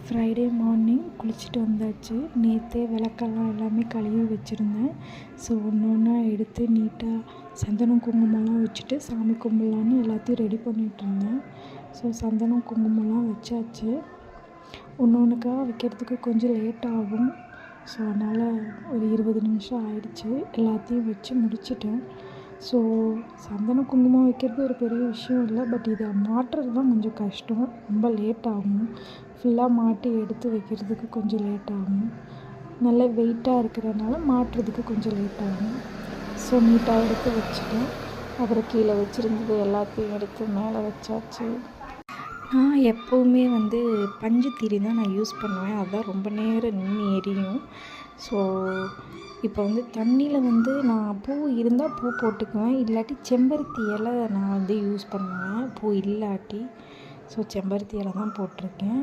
Friday morning குளிச்சுட்டு வந்தாச்சு. நேற்றே விளக்கெல்லாம் எல்லாமே கழுவி வச்சுருந்தேன். ஸோ ஒன்று ஒன்றா எடுத்து நீட்டாக சந்தனம் குங்குமம்லாம் வச்சுட்டு சாமி கும்பிட்லான்னு எல்லாத்தையும் ரெடி பண்ணிகிட்ருந்தேன். ஸோ சந்தனம் குங்குமம்லாம் வச்சாச்சு. ஒன்று ஒன்றுக்காக வைக்கிறதுக்கு கொஞ்சம் லேட் ஆகும். ஸோ அதனால் ஒரு 20 நிமிஷம் ஆயிடுச்சு. எல்லாத்தையும் வச்சு முடிச்சிட்டேன். ஸோ சந்தனம் குங்குமம் வைக்கிறது ஒரு பெரிய விஷயம் இல்லை. பட் இதை மாட்டுறது தான் கொஞ்சம் கஷ்டம். ரொம்ப லேட் ஆகும். ஃபுல்லாக மாட்டி எடுத்து வைக்கிறதுக்கு கொஞ்சம் லேட் ஆகும். நல்ல வெயிட்டாக இருக்கிறதுனால மாட்டுறதுக்கு கொஞ்சம் லேட் ஆகும். ஸோ நீட்டாக எடுத்து வச்சுட்டேன். அப்புறம் கீழே வச்சுருந்தது எல்லாத்தையும் எடுத்து மேலே வச்சாச்சு. நான் எப்போவுமே பஞ்சு திரி தான் நான் யூஸ் பண்ணுவேன். அதுதான் ரொம்ப நேரம் நின்று எரியும். ஸோ இப்போ தண்ணியில் நான் பூ இருந்தால் பூ போட்டுக்குவேன். இல்லாட்டி செம்பருத்தி இலை நான் யூஸ் பண்ணுவேன் பூ இல்லாட்டி. ஸோ செம்பருத்தி இலை தான் போட்டிருக்கேன்.